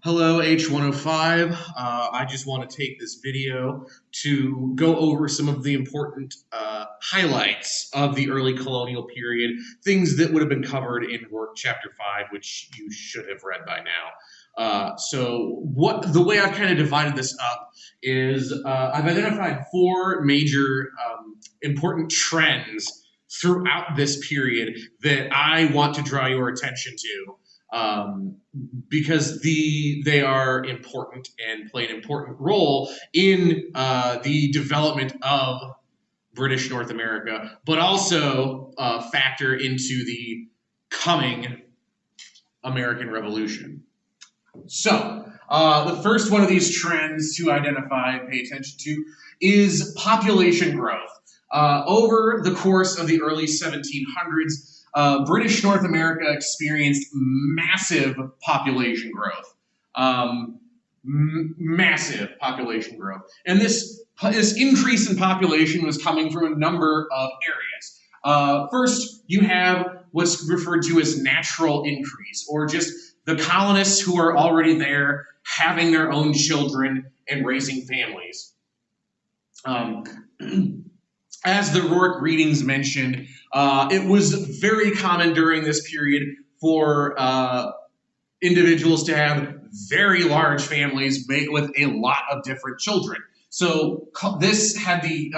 Hello, H105. I just want to take this video to go over some of the important highlights of the early colonial period, things that would have been covered in work chapter 5, which you should have read by now. The way I've kind of divided this up is I've identified four major important trends throughout this period that I want to draw your attention to. Because they are important and play an important role in the development of British North America, but also factor into the coming American Revolution. So, the first one of these trends to identify and pay attention to is population growth. Over the course of the early 1700s, British North America experienced massive population growth. Massive population growth. And this increase in population was coming from a number of areas. First, you have what's referred to as natural increase, or just the colonists who are already there having their own children and raising families. As the Rourke readings mentioned, it was very common during this period for individuals to have very large families made with a lot of different children. So this had the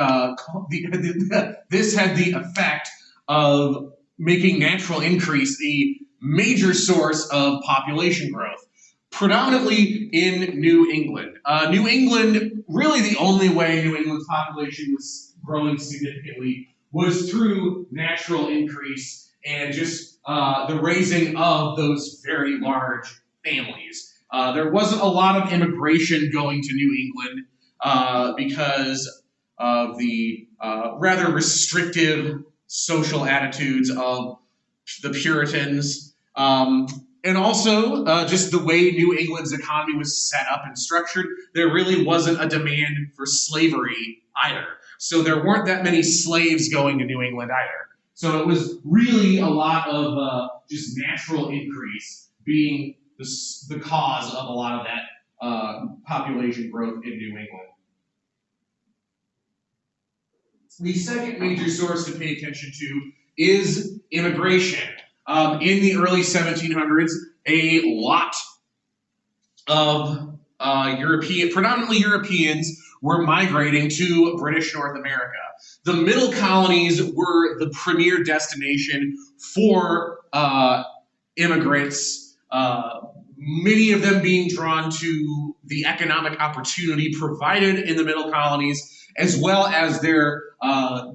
effect of making natural increase the major source of population growth, predominantly in New England. New England, really the only way New England's population was growing significantly was through natural increase and just the raising of those very large families. There wasn't a lot of immigration going to New England because of the rather restrictive social attitudes of the Puritans, and also just the way New England's economy was set up and structured. There really wasn't a demand for slavery either. So there weren't that many slaves going to New England either. So it was really a lot of just natural increase being the cause of a lot of that population growth in New England. The second major source to pay attention to is immigration. In the early 1700s, a lot of predominantly Europeans were migrating to British North America. The middle colonies were the premier destination for immigrants, many of them being drawn to the economic opportunity provided in the middle colonies, as well as their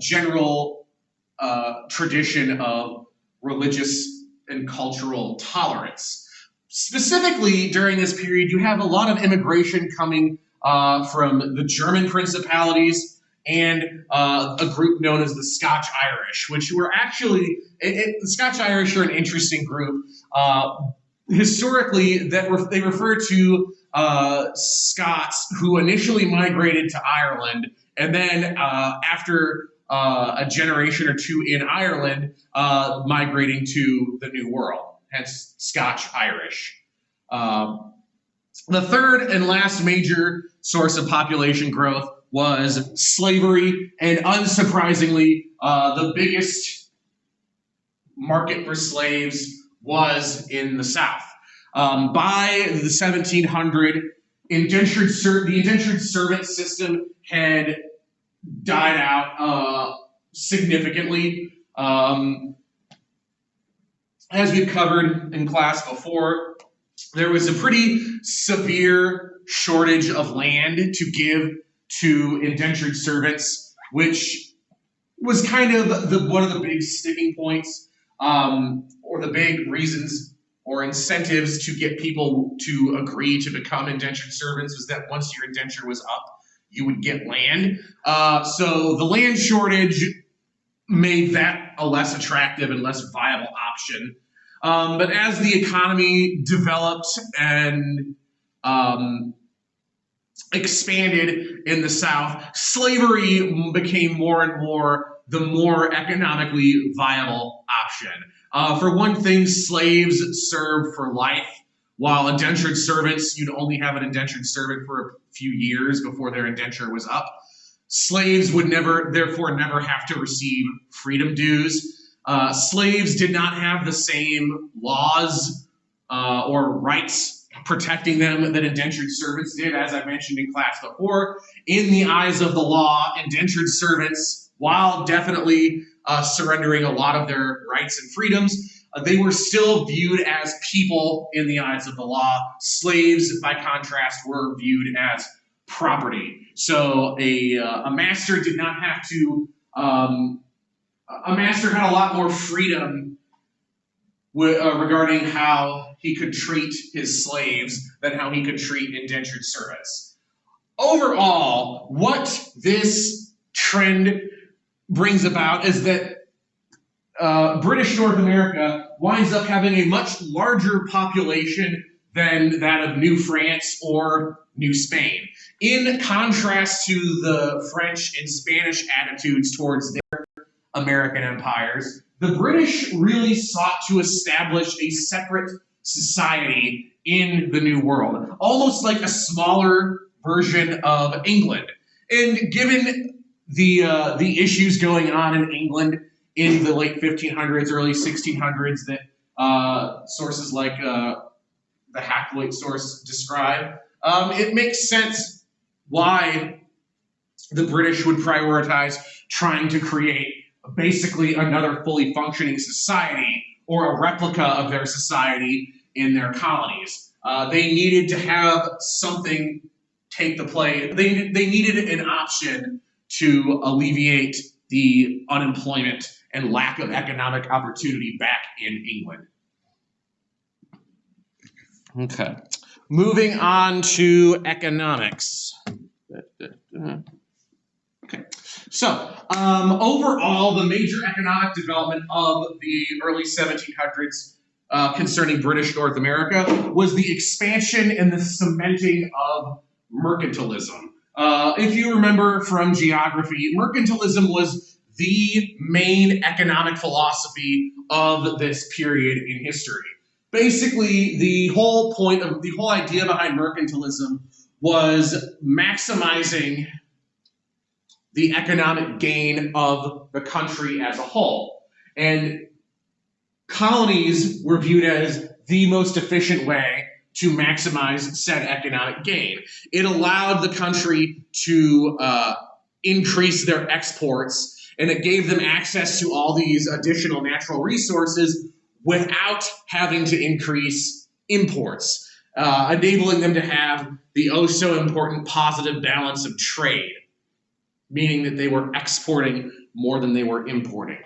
general tradition of religious and cultural tolerance. Specifically, during this period, you have a lot of immigration coming from the German principalities and a group known as the Scotch Irish, which were actually, the Scotch Irish are an interesting group. Historically, they refer to Scots who initially migrated to Ireland, and then after a generation or two in Ireland, migrating to the New World, hence Scotch Irish. The third and last major source of population growth was slavery, and unsurprisingly, the biggest market for slaves was in the South. By the 1700s, the indentured servant system had died out significantly. As we've covered in class before, there was a pretty severe shortage of land to give to indentured servants, which was kind of one of the big sticking points, or the big reasons or incentives to get people to agree to become indentured servants, was that once your indenture was up, you would get land. So the land shortage made that a less attractive and less viable option. But as the economy developed and expanded in the South, slavery became more and more the more economically viable option. For one thing, slaves served for life While indentured servants, you'd only have an indentured servant for a few years before their indenture was up. Slaves would therefore never have to receive freedom dues. Slaves did not have the same laws or rights protecting them that indentured servants did, as I mentioned in class before. In the eyes of the law, indentured servants, while definitely surrendering a lot of their rights and freedoms, they were still viewed as people in the eyes of the law. Slaves, by contrast, were viewed as property. So a master did not have to, a master had a lot more freedom regarding how he could treat his slaves than how he could treat indentured servants. Overall, what this trend brings about is that British North America winds up having a much larger population than that of New France or New Spain. In contrast to the French and Spanish attitudes towards their American empires, the British really sought to establish a separate society in the New World, almost like a smaller version of England. And given the issues going on in England in the late 1500s, early 1600s that sources like the Hakluyt source describe, it makes sense why the British would prioritize trying to create basically another fully functioning society or a replica of their society in their colonies. They needed to have something take the play. They needed an option to alleviate the unemployment and lack of economic opportunity back in England. Okay. Moving on to economics. Okay. So, overall, the major economic development of the early 1700s concerning British North America was the expansion and the cementing of mercantilism. If you remember from geography, mercantilism was the main economic philosophy of this period in history. Basically, the whole idea behind mercantilism was maximizing the economic gain of the country as a whole. And colonies were viewed as the most efficient way to maximize said economic gain. It allowed the country to increase their exports, and it gave them access to all these additional natural resources without having to increase imports, enabling them to have the oh-so-important positive balance of trade, meaning that they were exporting more than they were importing.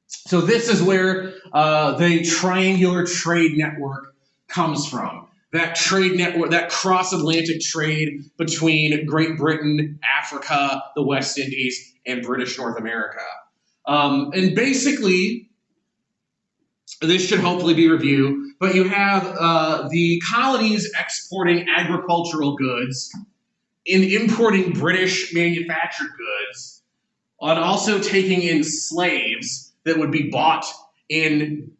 So this is where the triangular trade network comes from. That trade network, that cross-Atlantic trade between Great Britain, Africa, the West Indies, and British North America. And basically, this should hopefully be reviewed, but you have the colonies exporting agricultural goods and importing British manufactured goods, and also taking in slaves that would be bought in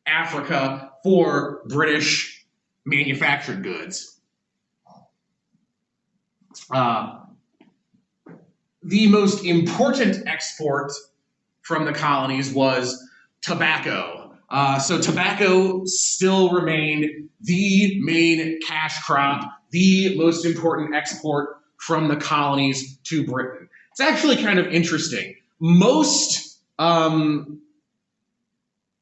Africa for British manufactured goods. The most important export from the colonies was tobacco. So tobacco still remained the main cash crop, the most important export from the colonies to Britain. It's actually kind of interesting. Most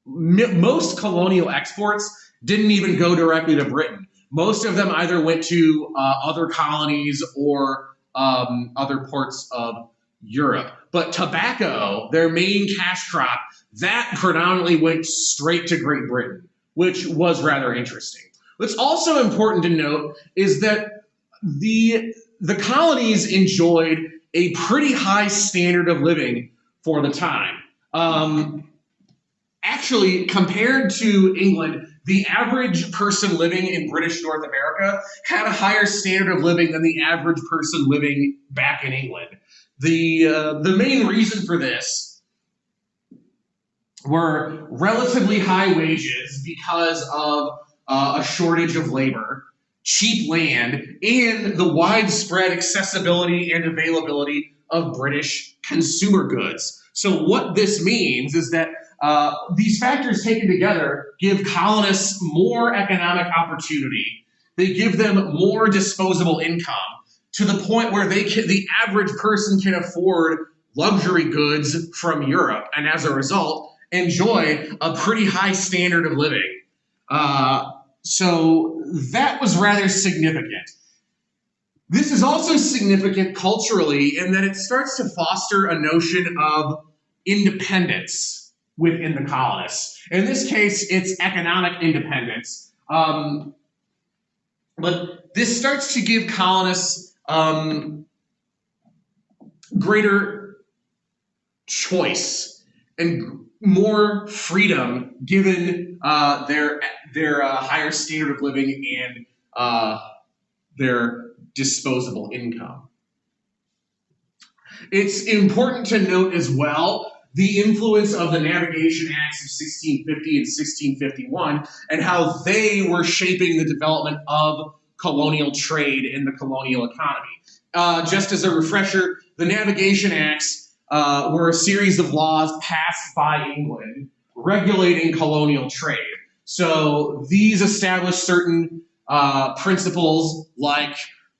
colonial exports didn't even go directly to Britain. Most of them either went to other colonies or other parts of Europe. But tobacco, their main cash crop, that predominantly went straight to Great Britain, which was rather interesting. What's also important to note is that the colonies enjoyed a pretty high standard of living for the time. Actually, compared to England, the average person living in British North America had a higher standard of living than the average person living back in England. The main reason for this were relatively high wages because of a shortage of labor, cheap land, and the widespread accessibility and availability of British consumer goods. So what this means is that these factors taken together give colonists more economic opportunity. They give them more disposable income to the point where the average person can afford luxury goods from Europe, and as a result, enjoy a pretty high standard of living. So that was rather significant. This is also significant culturally in that it starts to foster a notion of independence within the colonists. In this case, it's economic independence. But this starts to give colonists greater choice and more freedom given their higher standard of living and their disposable income. It's important to note as well the influence of the Navigation Acts of 1650 and 1651 and how they were shaping the development of colonial trade in the colonial economy. Just as a refresher, the Navigation Acts were a series of laws passed by England regulating colonial trade. So these established certain principles like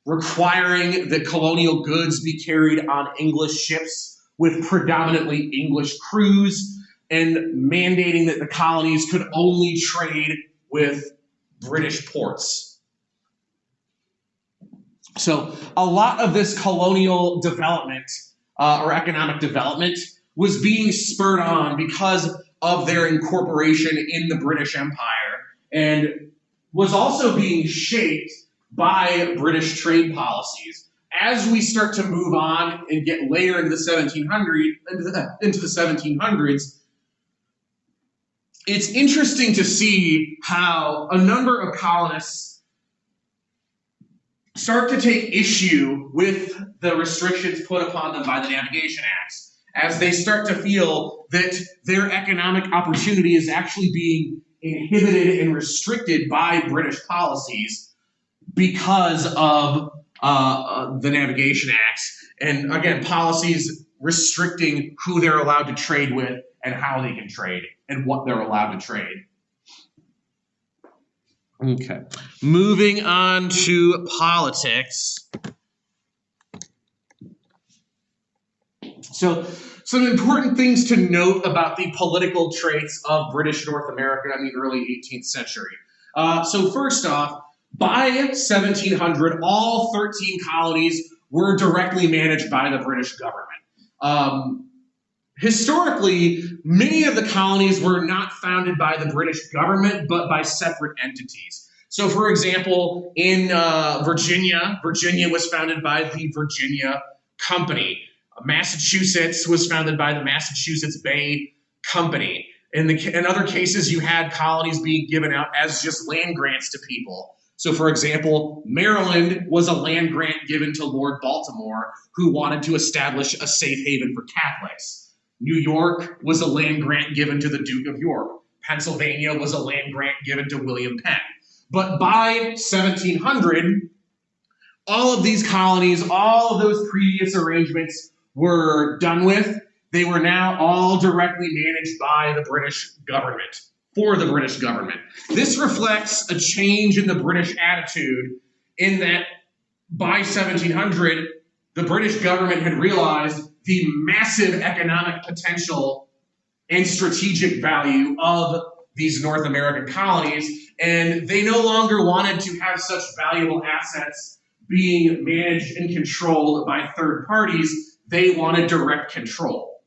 requiring that colonial goods be carried on English ships with predominantly English crews, and mandating that the colonies could only trade with British ports. So a lot of this colonial development or economic development was being spurred on because of their incorporation in the British Empire and was also being shaped by British trade policies. As we start to move on and get later into the 1700s, it's interesting to see how a number of colonists start to take issue with the restrictions put upon them by the Navigation Acts, as they start to feel that their economic opportunity is actually being inhibited and restricted by British policies because of the Navigation Acts, and again, policies restricting who they're allowed to trade with and how they can trade and what they're allowed to trade. Okay, moving on to politics. So some important things to note about the political traits of British North America in the early 18th century. So first off, by 1700, all 13 colonies were directly managed by the British government. Historically, many of the colonies were not founded by the British government, but by separate entities. So, for example, in Virginia was founded by the Virginia Company. Massachusetts was founded by the Massachusetts Bay Company. In other cases, you had colonies being given out as just land grants to people. So, for example, Maryland was a land grant given to Lord Baltimore, who wanted to establish a safe haven for Catholics. New York was a land grant given to the Duke of York. Pennsylvania was a land grant given to William Penn. But by 1700, all of these colonies, all of those previous arrangements were done with. They were now all directly managed by the British government, for the British government. This reflects a change in the British attitude in that by 1700, the British government had realized the massive economic potential and strategic value of these North American colonies, and they no longer wanted to have such valuable assets being managed and controlled by third parties. They wanted direct control.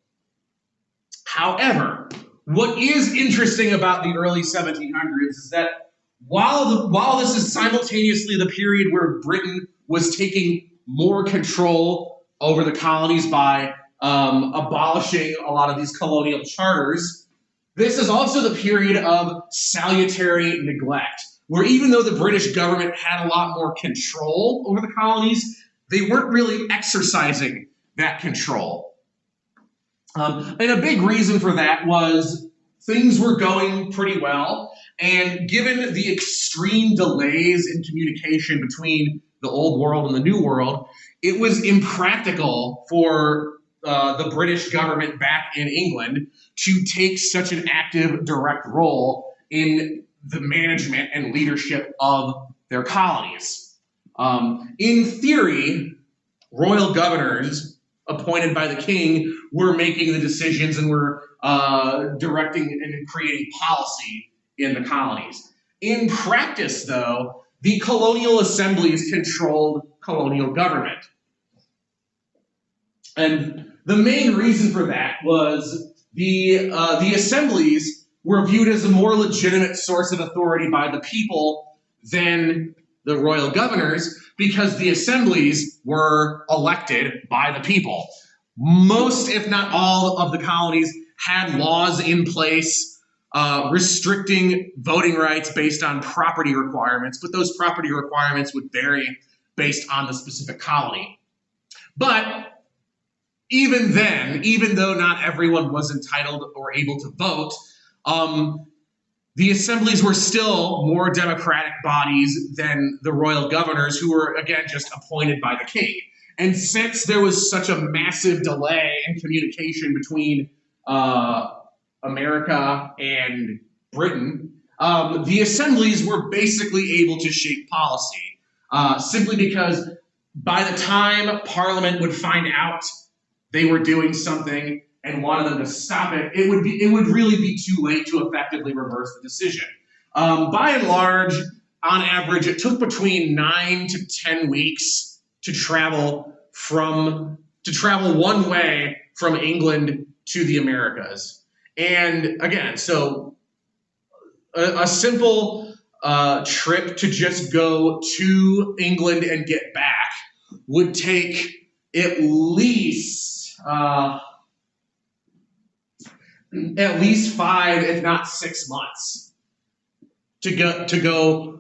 However, what is interesting about the early 1700s is that while this is simultaneously the period where Britain was taking more control over the colonies by abolishing a lot of these colonial charters, this is also the period of salutary neglect, where even though the British government had a lot more control over the colonies, they weren't really exercising that control. And a big reason for that was things were going pretty well, And given the extreme delays in communication between the old world and the new world, it was impractical for the British government back in England to take such an active, direct role in the management and leadership of their colonies. In theory, royal governors appointed by the king were making the decisions and were directing and creating policy in the colonies. In practice, though, the colonial assemblies controlled colonial government. And the main reason for that was the assemblies were viewed as a more legitimate source of authority by the people than the royal governors, because the assemblies were elected by the people. Most, if not all, of the colonies had laws in place restricting voting rights based on property requirements, but those property requirements would vary based on the specific colony. But even then, even though not everyone was entitled or able to vote, the assemblies were still more democratic bodies than the royal governors, who were, again, just appointed by the king. And since there was such a massive delay in communication between America and Britain, the assemblies were basically able to shape policy, simply because by the time Parliament would find out they were doing something and wanted them to stop it, it would really be too late to effectively reverse the decision. By and large, on average, it took between 9 to 10 weeks to travel one way from England to the Americas. And again, so a simple trip to just go to England and get back would take at least 5, if not 6 months to go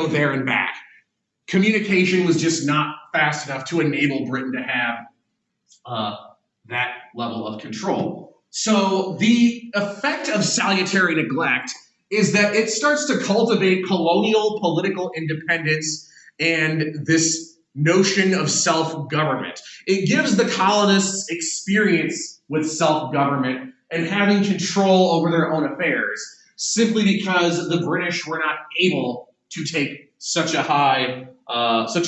there and back. Communication was just not fast enough to enable Britain to have that level of control. So the effect of salutary neglect is that it starts to cultivate colonial political independence and this notion of self-government. It gives the colonists experience with self-government and having control over their own affairs, simply because the British were not able to take such a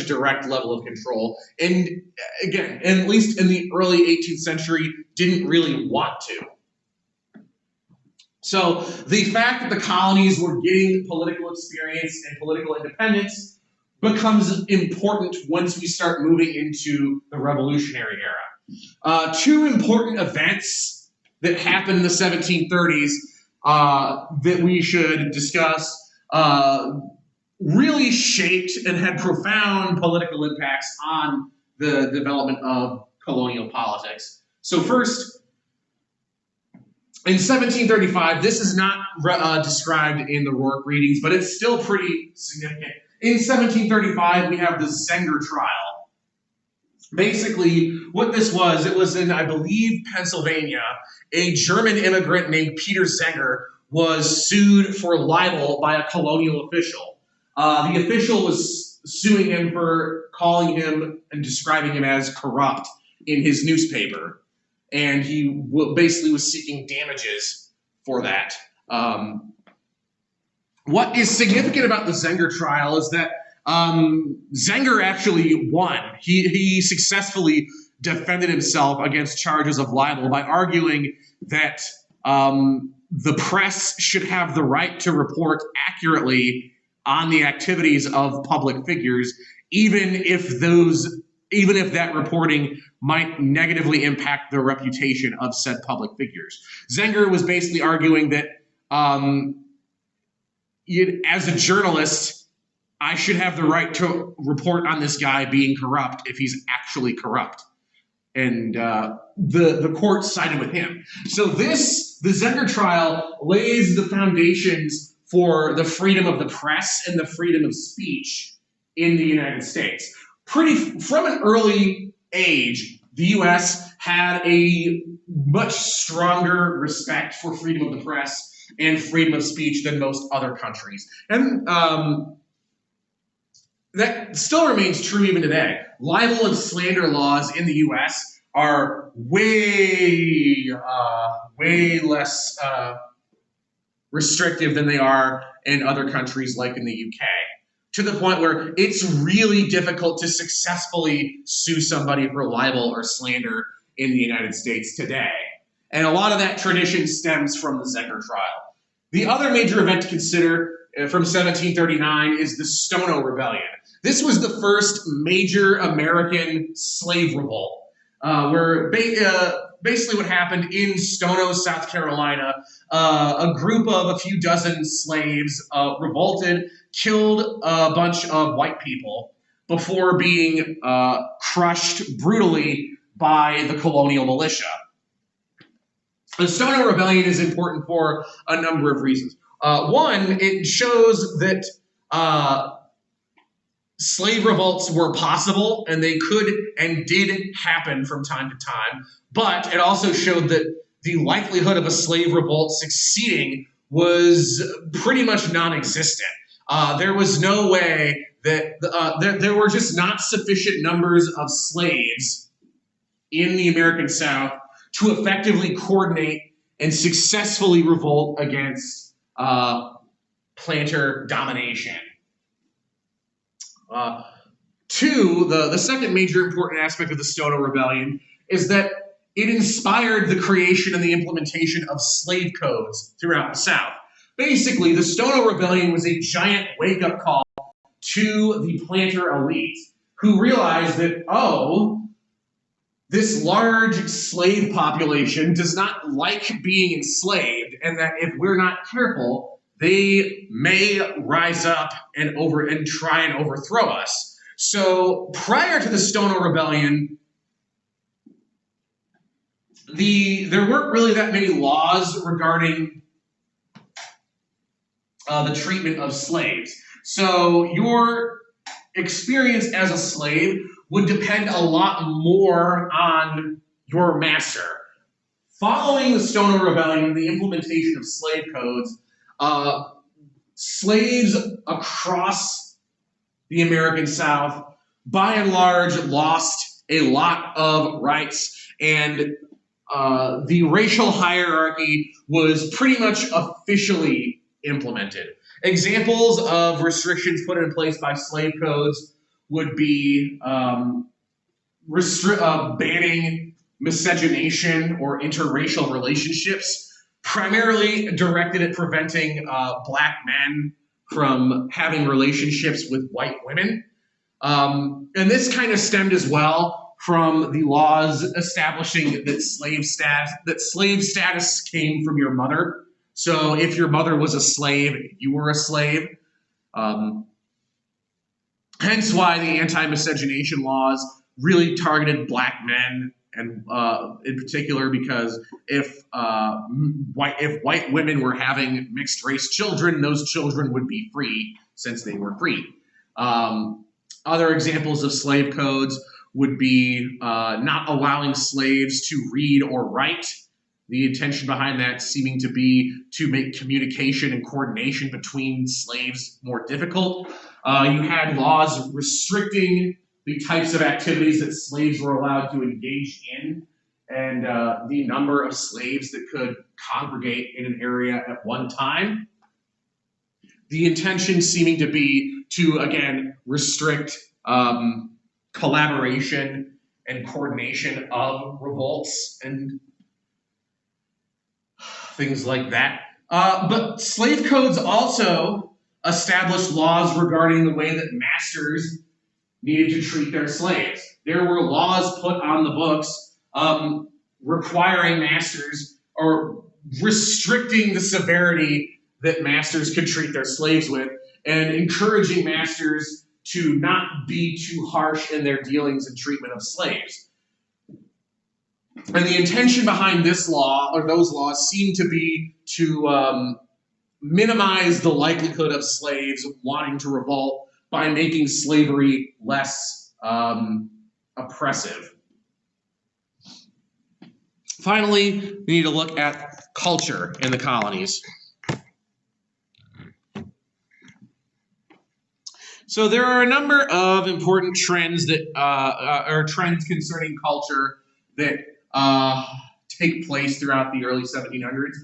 direct level of control. And again, at least in the early 18th century, didn't really want to. So the fact that the colonies were getting political experience and political independence becomes important once we start moving into the Revolutionary era. Two important events that happened in the 1730s that we should discuss really shaped and had profound political impacts on the development of colonial politics. So first, in 1735, this is not described in the Rourke readings, but it's still pretty significant. In 1735, we have the Zenger trial. Basically, what this was, it was in, I believe, Pennsylvania. A German immigrant named Peter Zenger was sued for libel by a colonial official. The official was suing him for calling him and describing him as corrupt in his newspaper. And he basically was seeking damages for that. What is significant about the Zenger trial is that Zenger actually won. He successfully defended himself against charges of libel by arguing that the press should have the right to report accurately on the activities of public figures, even if that reporting might negatively impact the reputation of said public figures. Zenger was basically arguing that as a journalist, I should have the right to report on this guy being corrupt if he's actually corrupt. And the court sided with him. So the Zenger trial lays the foundations for the freedom of the press and the freedom of speech in the United States. From an early age, the U.S. had a much stronger respect for freedom of the press and freedom of speech than most other countries. And that still remains true even today. Libel and slander laws in the U.S. are way less restrictive than they are in other countries like in the UK, to the point where it's really difficult to successfully sue somebody for libel or slander in the United States today. And a lot of that tradition stems from the Zenger trial. The other major event to consider from 1739 is the Stono Rebellion. This was the first major American slave revolt, where basically what happened in Stono, South Carolina, a group of a few dozen slaves revolted, killed a bunch of white people before being crushed brutally by the colonial militia. The Stono Rebellion is important for a number of reasons. One, it shows that slave revolts were possible, and they could and did happen from time to time, but it also showed that the likelihood of a slave revolt succeeding was pretty much non-existent. There was no way that there were just not sufficient numbers of slaves in the American South to effectively coordinate and successfully revolt against planter domination. Two, the second major important aspect of the Stono Rebellion is that it inspired the creation and the implementation of slave codes throughout the South. Basically, the Stono Rebellion was a giant wake-up call to the planter elite, who realized that, oh, this large slave population does not like being enslaved, and that if we're not careful, they may rise up and try and overthrow us. So prior to the Stono Rebellion, there weren't really that many laws regarding the treatment of slaves. So your experience as a slave would depend a lot more on your master. Following the Stono Rebellion and the implementation of slave codes, slaves across the American South, by and large, lost a lot of rights, and the racial hierarchy was pretty much officially implemented. Examples of restrictions put in place by slave codes would be banning miscegenation or interracial relationships, primarily directed at preventing black men from having relationships with white women. And this kind of stemmed as well from the laws establishing that slave status came from your mother. So if your mother was a slave, you were a slave. Hence why the anti-miscegenation laws really targeted black men, and in particular because if white women were having mixed race children, those children would be free since they were free. Other examples of slave codes would be not allowing slaves to read or write. The intention behind that seeming to be to make communication and coordination between slaves more difficult. You had laws restricting the types of activities that slaves were allowed to engage in, and the number of slaves that could congregate in an area at one time. The intention seeming to be to, again, restrict collaboration and coordination of revolts and things like that. But slave codes also established laws regarding the way that masters needed to treat their slaves. There were laws put on the books requiring masters or restricting the severity that masters could treat their slaves with, and encouraging masters to not be too harsh in their dealings and treatment of slaves. And the intention behind this law, or those laws, seemed to be to minimize the likelihood of slaves wanting to revolt by making slavery less oppressive. Finally, we need to look at culture in the colonies. So there are a number of important trends that are trends concerning culture that take place throughout the early 1700s.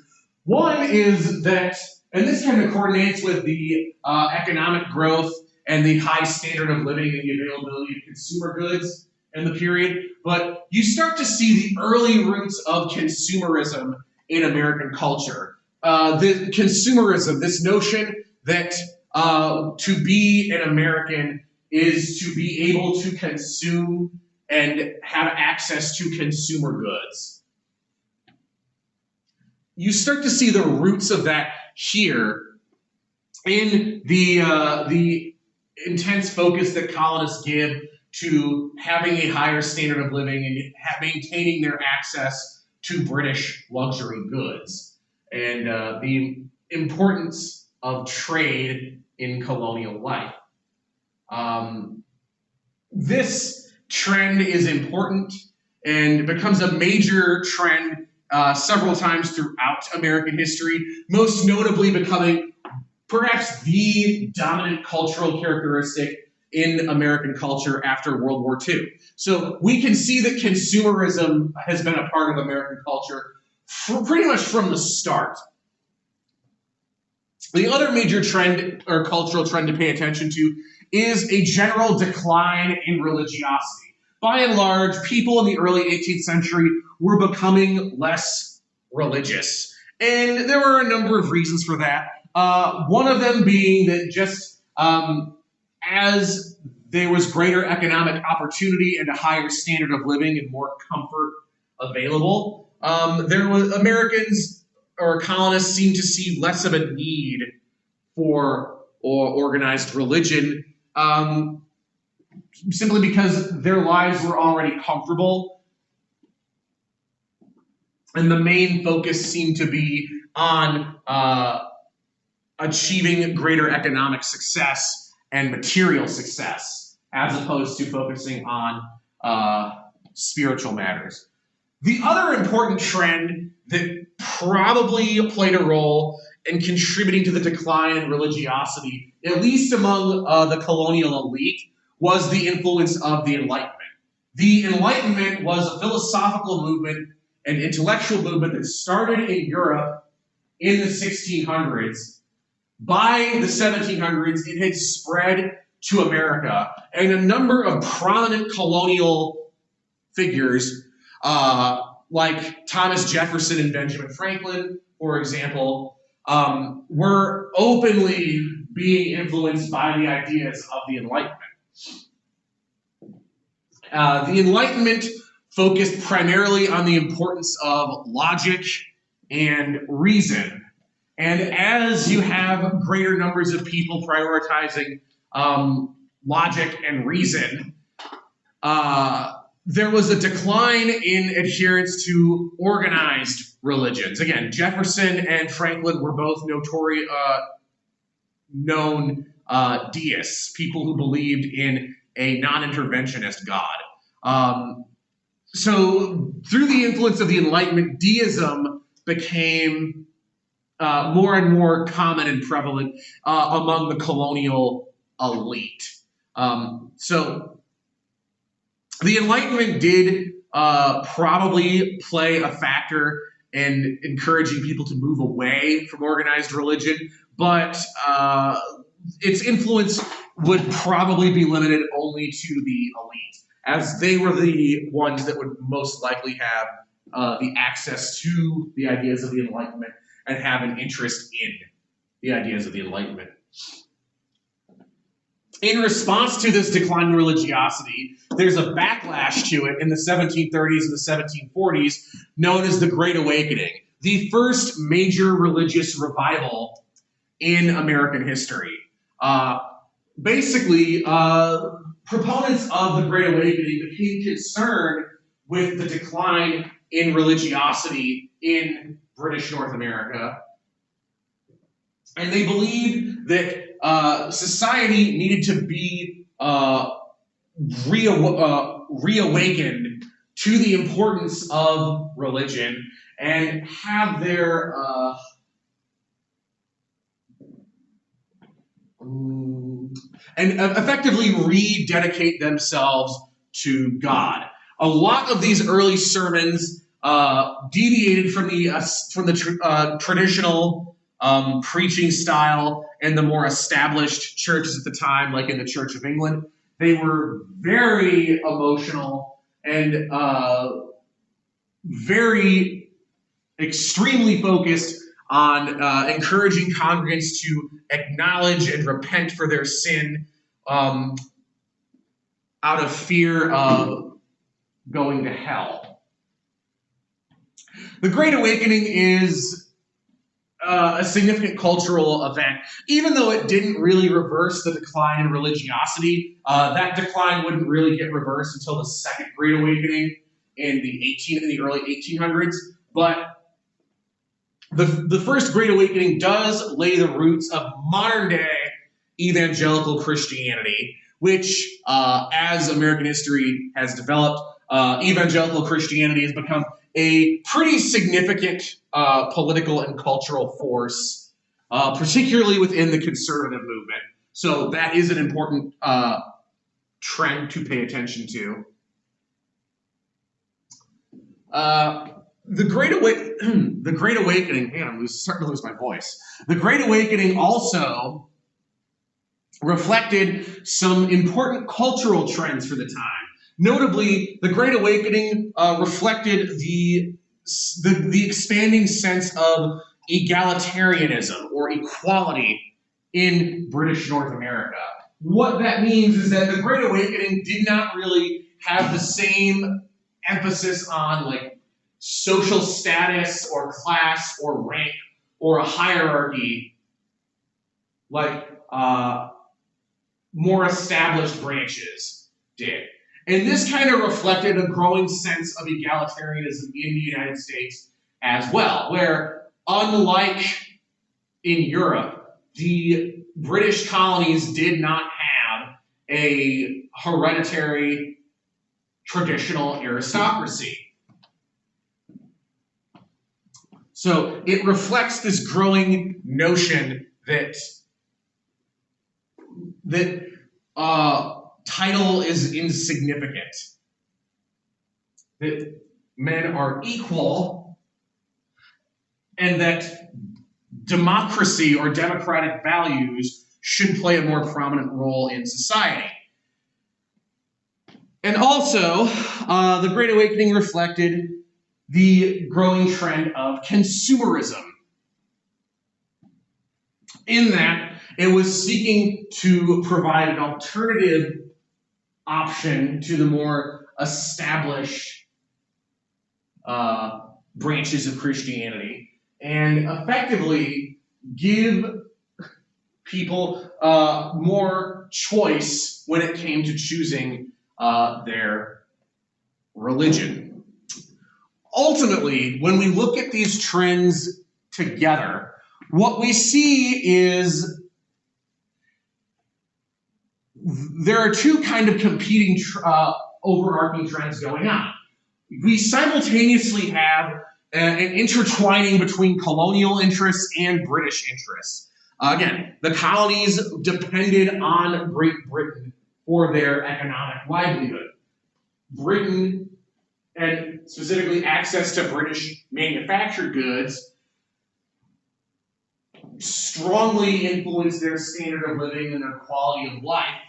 One is that, and this kind of coordinates with the economic growth and the high standard of living and the availability of consumer goods in the period, but you start to see the early roots of consumerism in American culture. The consumerism, this notion that to be an American is to be able to consume and have access to consumer goods. You start to see the roots of that here in the intense focus that colonists give to having a higher standard of living and maintaining their access to British luxury goods, and the importance of trade in colonial life. This trend is important and becomes a major trend several times throughout American history, most notably becoming perhaps the dominant cultural characteristic in American culture after World War II. So we can see that consumerism has been a part of American culture pretty much from the start. The other major trend or cultural trend to pay attention to is a general decline in religiosity. By and large, people in the early 18th century were becoming less religious. And there were a number of reasons for that. One of them being that just as there was greater economic opportunity and a higher standard of living and more comfort available, there was Americans or colonists seemed to see less of a need for organized religion, simply because their lives were already comfortable, and the main focus seemed to be on achieving greater economic success and material success, as opposed to focusing on spiritual matters. The other important trend that probably played a role in contributing to the decline in religiosity, at least among the colonial elite, was the influence of the Enlightenment. The Enlightenment was a philosophical movement and intellectual movement that started in Europe in the 1600s. By the 1700s, it had spread to America, and a number of prominent colonial figures, like Thomas Jefferson and Benjamin Franklin, for example, were openly being influenced by the ideas of the Enlightenment. The Enlightenment focused primarily on the importance of logic and reason. And as you have greater numbers of people prioritizing logic and reason, there was a decline in adherence to organized religions. Again, Jefferson and Franklin were both known deists, people who believed in a non-interventionist God. So through the influence of the Enlightenment, deism became more and more common and prevalent among the colonial elite. So the Enlightenment did probably play a factor in encouraging people to move away from organized religion, but its influence would probably be limited only to the elite, as they were the ones that would most likely have the access to the ideas of the Enlightenment and have an interest in the ideas of the Enlightenment. In response to this decline in religiosity, there's a backlash to it in the 1730s and the 1740s known as the Great Awakening, the first major religious revival in American history. Basically, proponents of the Great Awakening became concerned with the decline in religiosity in British North America, and they believed that society needed to be reawakened to the importance of religion and have their and effectively rededicate themselves to God. A lot of these early sermons deviated from the traditional preaching style and the more established churches at the time, like in the Church of England. They were very emotional and very extremely focused on encouraging congregants to acknowledge and repent for their sin out of fear of going to hell. The Great Awakening is a significant cultural event. Even though it didn't really reverse the decline in religiosity, that decline wouldn't really get reversed until the Second Great Awakening in the early 1800s. But the First Great Awakening does lay the roots of modern-day evangelical Christianity, which, as American history has developed, evangelical Christianity has become a pretty significant political and cultural force, particularly within the conservative movement. So that is an important trend to pay attention to. The Great Awakening, man, I'm starting to lose my voice. The Great Awakening also reflected some important cultural trends for the time. Notably, the Great Awakening reflected the expanding sense of egalitarianism or equality in British North America. What that means is that the Great Awakening did not really have the same emphasis on like social status or class or rank or a hierarchy like more established branches did. And this kind of reflected a growing sense of egalitarianism in the United States as well, where unlike in Europe, the British colonies did not have a hereditary traditional aristocracy. So it reflects this growing notion that title is insignificant, that men are equal, and that democracy or democratic values should play a more prominent role in society. And also, the Great Awakening reflected the growing trend of consumerism, in that it was seeking to provide an alternative option to the more established branches of Christianity and effectively give people more choice when it came to choosing their religion. Ultimately, when we look at these trends together, what we see is there are two kind of competing overarching trends going on. We simultaneously have an intertwining between colonial interests and British interests. Again, the colonies depended on Great Britain for their economic livelihood. Britain, and specifically access to British manufactured goods, strongly influenced their standard of living and their quality of life.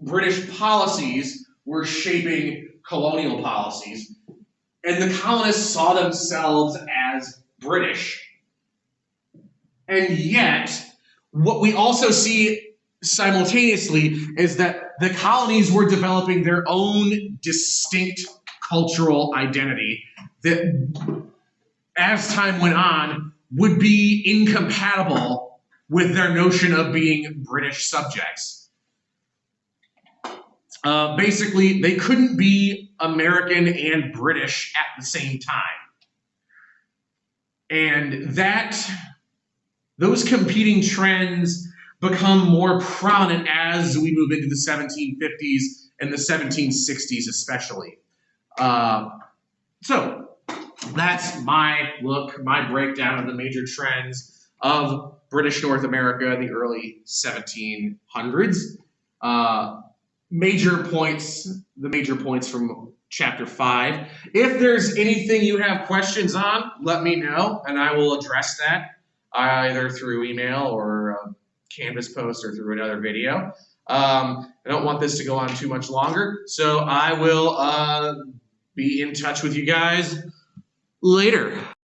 British policies were shaping colonial policies, and the colonists saw themselves as British. And yet, what we also see simultaneously is that the colonies were developing their own distinct cultural identity that, as time went on, would be incompatible with their notion of being British subjects. Basically, they couldn't be American and British at the same time. And those competing trends become more prominent as we move into the 1750s and the 1760s especially. So that's my breakdown of the major trends of British North America in the early 1700s. The major points from chapter 5. If there's anything you have questions on, let me know, and I will address that either through email or a Canvas post or through another video. I don't want this to go on too much longer, so I will be in touch with you guys later.